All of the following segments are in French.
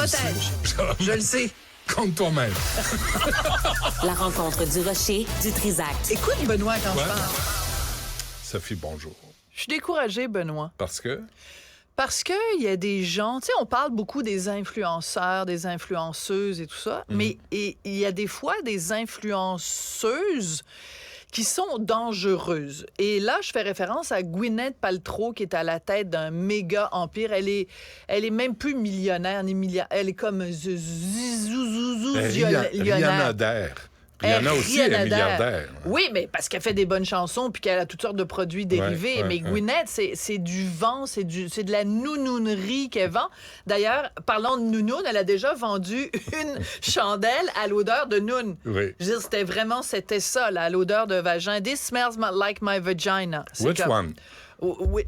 protège. Je le sais. Contre toi-même. La rencontre du Rocher, du Trisac. Écoute, Benoît, quand je parle. Sophie, bonjour. Je suis découragée, Benoît. Parce que? Parce qu'il y a des gens, tu sais, on parle beaucoup des influenceurs, des influenceuses et tout ça, mais il y a des fois des influenceuses qui sont dangereuses. Et là, je fais référence à Gwyneth Paltrow, qui est à la tête d'un méga empire. Elle est même plus millionnaire ni milliardaire. Elle est comme Rihanna. Rihanna aussi est milliardaire. Oui, mais parce qu'elle fait des bonnes chansons puis qu'elle a toutes sortes de produits dérivés. Mais Gwyneth, c'est du vent, c'est de la nounounerie qu'elle vend. D'ailleurs, parlant de nounoun, elle a déjà vendu une chandelle à l'odeur de noun. Oui. Je veux dire, c'était ça, là, à l'odeur de vagin. This smells like my vagina. Which one?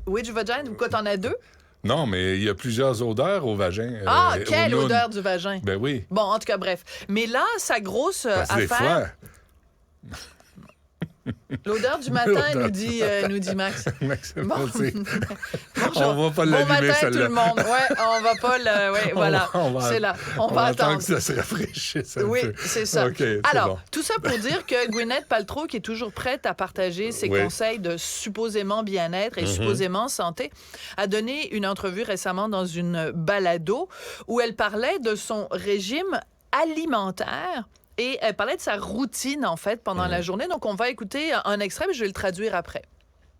Which vagina? Quoi, t'en as deux? Non, mais il y a plusieurs odeurs au vagin. Quelle odeur du vagin? Ben oui. Bon, en tout cas, bref. Mais là, sa grosse affaire... Des fois... L'odeur du matin, nous dit Max. Maxime, Bon. On va pas l'allumer, bon matin, celle-là. tout le monde. Ouais, on va pas le... Ouais, voilà, c'est là. On va attendre. que ça se rafraîchisse un peu. Oui, c'est ça. Okay, alors, bon. tout ça pour dire que Gwyneth Paltrow, qui est toujours prête à partager ses conseils de supposément bien-être et supposément santé, a donné une entrevue récemment dans une balado où elle parlait de son régime alimentaire. Et elle parlait de sa routine, en fait, pendant la journée. Donc, on va écouter un extrait, mais je vais le traduire après.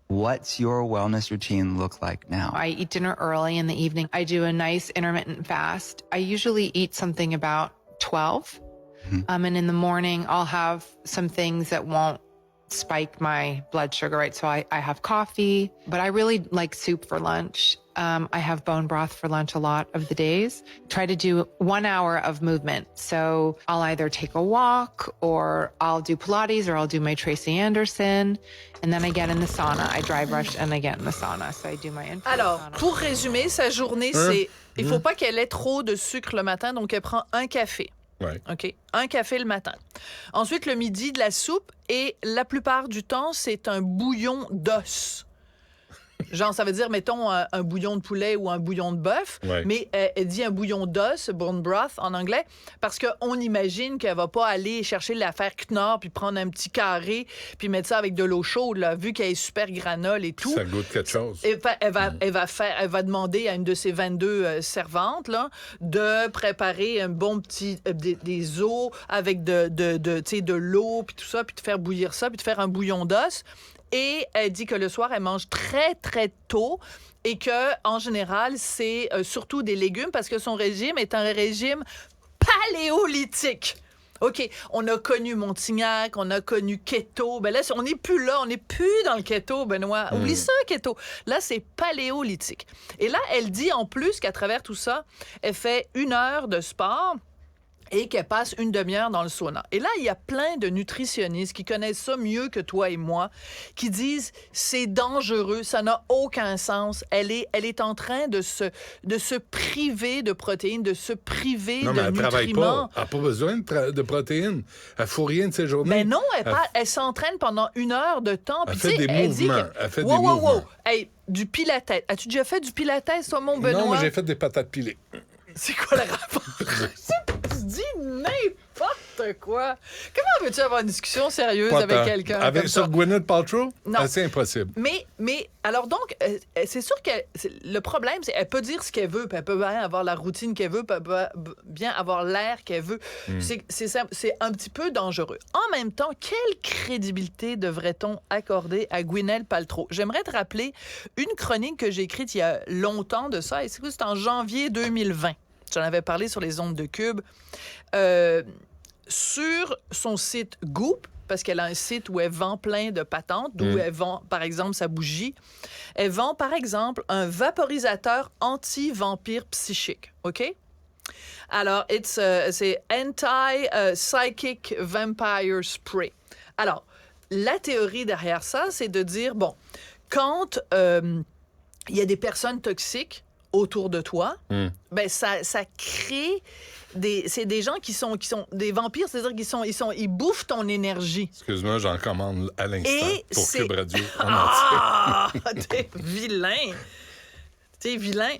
What's your wellness routine look like now? I eat dinner early in the evening. I do a nice intermittent fast. I usually eat something about 12. And in the morning, I'll have some things that won't spike my blood sugar, right? So I have coffee, but I really like soup for lunch. I have bone broth for lunch a lot of the days. Try to do 1 hour of movement. So I'll either take a walk or I'll do Pilates or I'll do my Tracy Anderson. And then I get in the sauna. I dry brush and I get in the sauna. So I do my infrared Alors, sauna. pour résumer, sa journée, c'est... Il faut pas qu'elle ait trop de sucre le matin, donc elle prend un café. Ouais. OK? Un café le matin. Ensuite, le midi, de la soupe. Et la plupart du temps, c'est un bouillon d'os. Genre, ça veut dire, mettons, un bouillon de poulet ou un bouillon de bœuf. Ouais. Mais elle dit un bouillon d'os, bone broth en anglais, parce qu'on imagine qu'elle va pas aller chercher l'affaire Knorr puis prendre un petit carré puis mettre ça avec de l'eau chaude, là, vu qu'elle est super granole et tout. Ça goûte quelque chose. Elle va demander à une de ses 22 servantes là, de préparer un bon petit des os avec de l'eau puis tout ça, puis de faire bouillir ça, puis de faire un bouillon d'os. Et elle dit que le soir, elle mange très, très tôt et que en général, c'est surtout des légumes parce que son régime est un régime paléolithique. OK, on a connu Montignac, on a connu keto. Ben là, on n'est plus là, on n'est plus dans le keto, Benoît. Oublie ça, keto. Là, c'est paléolithique. Et là, elle dit en plus qu'à travers tout ça, elle fait 1 heure de sport et qu'elle passe 1 demi-heure dans le sauna. Et là, il y a plein de nutritionnistes qui connaissent ça mieux que toi et moi, qui disent c'est dangereux, ça n'a aucun sens. Elle est en train de se priver de protéines, de se priver Non, de mais elle nutriments. travaille pas. Elle n'a pas besoin de protéines. Elle ne fout rien de ses journées. Mais non, elle s'entraîne pendant 1 heure de temps. Elle Puis, fait tu sais, des elle dit mouvements. que- Elle fait des wow, wow, mouvements. wow. Hey, du pilates. As-tu déjà fait du pilates, toi, mon Benoît? Non, mais j'ai fait des patates pilées. C'est quoi le rapport? Tu dis n'importe quoi. Comment veux-tu avoir une discussion sérieuse Pas avec tant. quelqu'un comme Sur ça? Gwyneth Paltrow? Non. C'est impossible. Mais alors donc, c'est sûr que le problème, c'est qu'elle peut dire ce qu'elle veut, puis elle peut bien avoir la routine qu'elle veut, puis elle peut bien avoir l'air qu'elle veut. C'est un petit peu dangereux. En même temps, quelle crédibilité devrait-on accorder à Gwyneth Paltrow? J'aimerais te rappeler une chronique que j'ai écrite il y a longtemps de ça, et c'est en janvier 2020. J'en avais parlé sur les ondes de Cube. Sur son site Goop, parce qu'elle a un site où elle vend plein de patentes, d'où elle vend, par exemple, sa bougie. Elle vend, par exemple, un vaporisateur anti-vampire psychique. OK? Alors, c'est Anti-Psychic Vampire Spray. Alors, la théorie derrière ça, c'est de dire, bon, quand il y a des personnes toxiques autour de toi, ben ça crée c'est des gens qui sont des vampires, c'est-à-dire ils bouffent ton énergie. Excuse-moi, j'en commande à l'instant Et pour c'est... Cube Radio. Ah! T'es vilain! T'es vilain.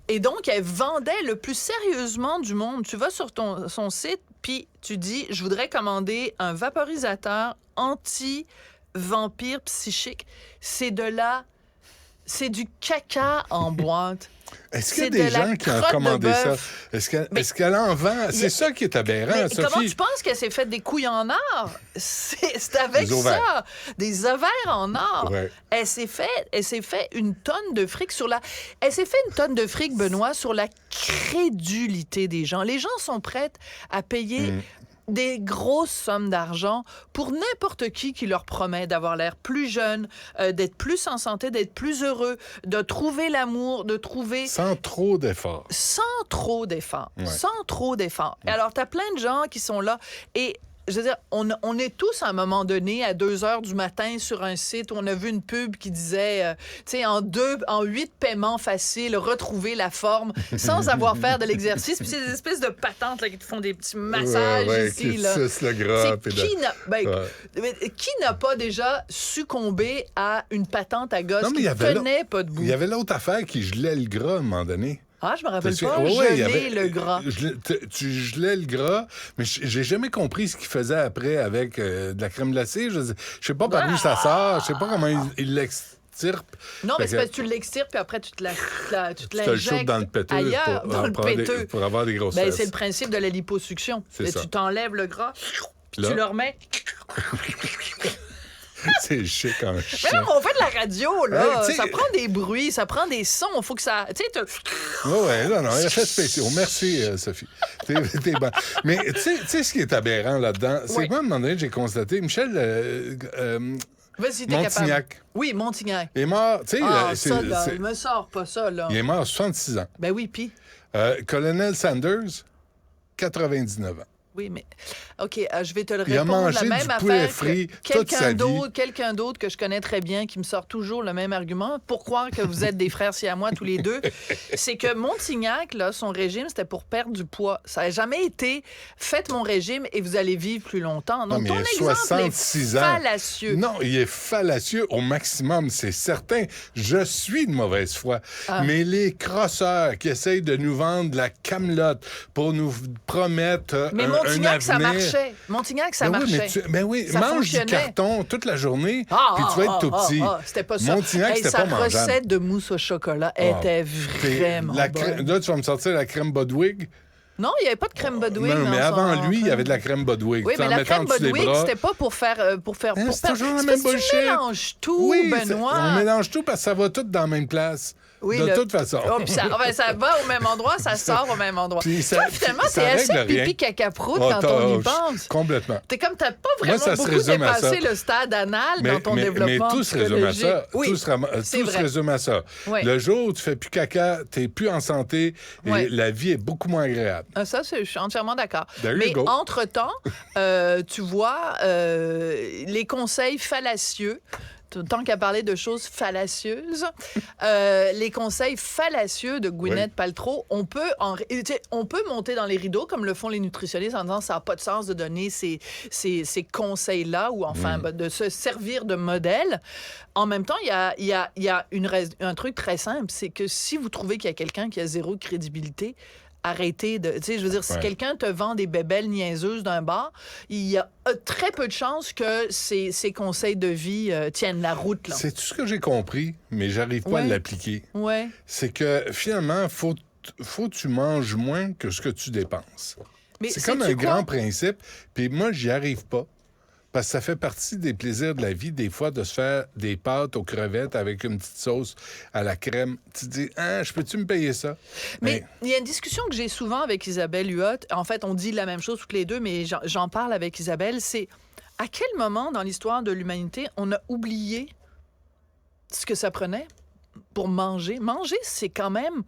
Et donc, elle vendait le plus sérieusement du monde. Tu vas sur son site, puis tu dis, je voudrais commander un vaporisateur anti-vampire psychique. C'est du caca en boîte. Est-ce qu'il y a C'est des de la gens qui ont crotte de commandé ça? bœuf. Est-ce qu'elle en vend? C'est ça qui est aberrant, Mais Sophie. comment tu penses qu'elle s'est fait des couilles en or? C'est avec Des ovaires. ça. Des ovaires en or. Ouais. Elle s'est fait une tonne de fric Elle s'est fait une tonne de fric, Benoît, sur la crédulité des gens. Les gens sont prêts à payer des grosses sommes d'argent pour n'importe qui leur promet d'avoir l'air plus jeune, d'être plus en santé, d'être plus heureux, de trouver l'amour, de trouver... Sans trop d'efforts. Sans trop d'efforts. Ouais. Sans trop d'efforts. Et alors, t'as plein de gens qui sont là et... Je veux dire, on est tous à un moment donné à 2 heures du matin sur un site où on a vu une pub qui disait, tu sais, en 8 paiements faciles, retrouver la forme sans avoir faire de l'exercice. Puis c'est des espèces de patentes là, qui te font des petits massages ici. Qui Là. sucent le gras. C'est qui n'a pas déjà succombé à une patente à gosse Non, mais qui il y avait tenait pas debout? Il y avait l'autre affaire qui gelait le gras à un moment donné. Ah, je me rappelle Tu pas. sais, ouais, il y Geler avait- le gras. Tu gelais le gras, mais j'ai jamais compris ce qu'il faisait après avec de la crème glacée. Je sais pas par où ça sort, je sais pas comment il l'extirpe. Non, mais Fait c'est que parce que tu l'extirpes, puis après, tu te tu te le l'injectes chopes dans le péteux ailleurs, pour, dans le pour avoir péteux. pour avoir des grosses Ben, fesses. c'est le principe de la liposuction. C'est ça. Tu t'enlèves le gras, puis Là. tu le remets. C'est chic en Mais chien. non, on fait de la radio, là. Ouais, tu sais- Ça prend des bruits, ça prend des sons. Il faut que ça... Tu sais, Ouais, non, il a fait spéciaux. Merci, Sophie. T'es bonne. Mais tu sais ce qui est aberrant là-dedans? C'est Oui. que moi, à un moment donné, j'ai constaté, Michel vas-y, t'es Montignac capable. Oui, Montignac. est mort, tu sais, Ah, ça, là, me sors pas ça, là. il est mort à 66 ans. Ben oui, puis... Colonel Sanders, 99 ans. Oui, mais... OK, je vais te le Il a répondre. mangé la même du poulet affaire frit que toute sa vie. quelqu'un d'autre que je connais très bien, qui me sort toujours le même argument, pour croire que vous êtes des frères siamois tous les deux, c'est que Montignac, là, son régime, c'était pour perdre du poids. Ça n'a jamais été « faites mon régime et vous allez vivre plus longtemps ». Non, Donc, mais ton il a exemple 66 est ans. fallacieux. Non, il est fallacieux au maximum, c'est certain. Je suis de mauvaise foi. Mais les crosseurs qui essayent de nous vendre la camelote pour nous promettre Mais un Montignac, ça avenir... marchait. Montignac, ça Ben oui, marchait. mais oui, Ça mange du fonctionnait. carton toute la journée, puis tu vas être tout petit. C'était pas ça. Montignac, Hey, c'était sa pas mangeable. recette de mousse au chocolat était vraiment bonne. Là, tu vas me sortir la crème Bodwig. Non, il n'y avait pas de crème Bodwig. Non, mais dans avant son- lui, il y avait de la crème Bodwig. Oui, Tu mais en la mettant crème en dessous des Bodwig, bras. c'était pas pour faire... Hein, c'est toujours la c'est même parce que tu bullshit. mélanges tout, Oui, Benoît. on mélange tout parce que ça va tout dans la même place. Oui, de le- toute façon. Oh, puis ça va au même endroit, ça sort au même endroit. Puis ça- Toi, finalement, ça t'es assez règle rien. pipi caca-prout Oh, quand on y t'as- pense. Complètement. T'es comme, t'as pas vraiment ça se beaucoup résume à dépassé ça. le stade anal dans ton développement mais tout se résume à psychologique. ça. Oui, Tout c'est se vrai. résume à ça. Oui. Le jour où tu fais plus caca, t'es plus en santé et Oui. la vie est beaucoup moins agréable. Ah, ça, je suis entièrement d'accord. There you Mais go. entre-temps, tu vois, les conseils fallacieux, tant qu'à parler de choses fallacieuses, les conseils fallacieux de Gwyneth Paltrow, on peut monter dans les rideaux comme le font les nutritionnistes en disant ça n'a pas de sens de donner ces conseils-là ou enfin de se servir de modèle. En même temps, il y a un truc très simple, c'est que si vous trouvez qu'il y a quelqu'un qui a zéro crédibilité, arrêtez de... Tu sais, je veux dire, si quelqu'un te vend des bébelles niaiseuses d'un bar, il y a très peu de chances que ces conseils de vie tiennent la route, là. C'est tout ce que j'ai compris, mais j'arrive pas à Ouais. l'appliquer. Ouais. C'est que finalement, faut que tu manges moins que ce que tu dépenses. Mais C'est comme un sais-tu quoi? grand principe. Puis moi, j'y arrive pas. Parce que ça fait partie des plaisirs de la vie, des fois, de se faire des pâtes aux crevettes avec une petite sauce à la crème. Tu te dis, je peux-tu me payer ça? Mais il y a une discussion que j'ai souvent avec Isabelle Huot. En fait, on dit la même chose toutes les deux, mais j'en parle avec Isabelle. C'est à quel moment dans l'histoire de l'humanité on a oublié ce que ça prenait pour manger? Manger, c'est quand même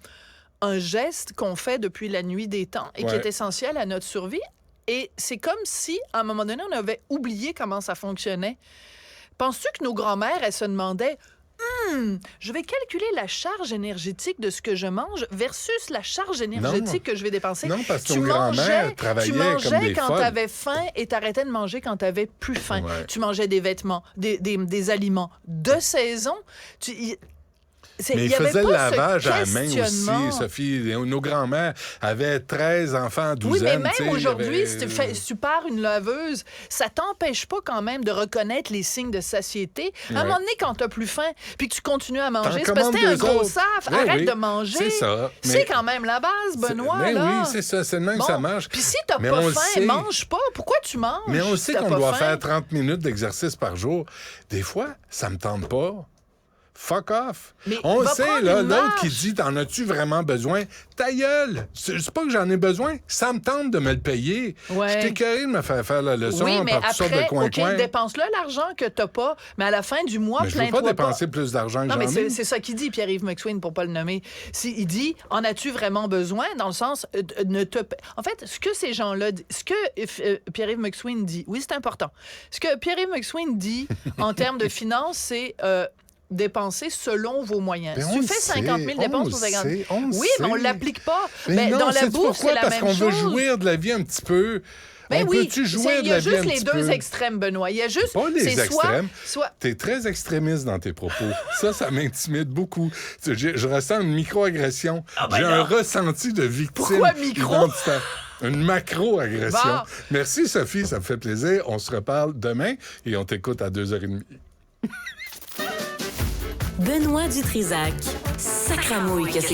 un geste qu'on fait depuis la nuit des temps et qui est essentiel à notre survie. Et c'est comme si, à un moment donné, on avait oublié comment ça fonctionnait. Penses-tu que nos grands-mères, elles se demandaient je vais calculer la charge énergétique de ce que je mange versus la charge énergétique que je vais dépenser. Non, parce que nos grands-mères travaillaient tu mangeais comme des quand folles. tu avais faim et t'arrêtais de manger quand tu avais plus faim. Ouais. Tu mangeais des vêtements, des aliments de saison. Mais il ils y avait faisaient le pas ce lavage à la main questionnement. aussi, Sophie. Nos grands-mères avaient 13 enfants à 12 Oui, mais ans. même aujourd'hui, si tu pars une laveuse, ça t'empêche pas quand même de reconnaître les signes de satiété. À un moment donné, quand t'as plus faim, puis que tu continues à manger, c'est parce que t'es un gros saf. Ben Arrête oui, de manger. c'est ça. C'est quand même la base, Benoît. Mais là. oui, c'est ça. C'est le même que ça marche. Puis si t'as Mais pas on le faim, sait. mange pas. Pourquoi tu manges? Mais on si sait t'as qu'on pas doit faim? faire 30 minutes d'exercice par jour. Des fois, ça me tente pas. Fuck off. Mais On va sait, prendre là, une l'autre qui marche. dit, t'en as-tu vraiment besoin? Ta gueule! C'est pas que j'en ai besoin. Ça me tente de me le payer. Ouais. Je t'ai curé de me faire la leçon Oui, mais par toutes sortes de après, coin-coin. OK, dépense-le l'argent que t'as pas, mais à la fin du mois, Mais je veux pas plains-toi dépenser plus d'argent que Non, j'en mais ai. c'est ça qu'il dit, Pierre-Yves McSween, pour pas le nommer. Il dit, en as-tu vraiment besoin? Dans le sens, En fait, ce que ces gens-là... Ce que Pierre-Yves McSween dit, oui, c'est important. Ce que Pierre-Yves McSween dit en termes de finances, c'est... dépenser selon vos moyens. Ben, Si on tu fais le 50 000 sait, dépenses on pour le 50 sait, on le Oui, mais on sait. l'applique pas. Mais non, dans la sais-tu bourse, pourquoi? c'est la Parce même qu'on chose. veut jouir de la vie un petit peu. Ben On oui, peut-tu jouir il de y a la vie juste un les petit deux peu? extrêmes, Benoît. Il y a juste... Pas les c'est extrêmes. Soit... T'es très extrémiste dans tes propos. Ça m'intimide beaucoup. Je ressens une micro-agression. J'ai un ressenti de victime. Pourquoi micro? identitaire. Une macro-agression. Bon. Merci, Sophie. Ça me fait plaisir. On se reparle demain et on t'écoute à 2h30. Benoît Dutrisac. Sacramouille que c'est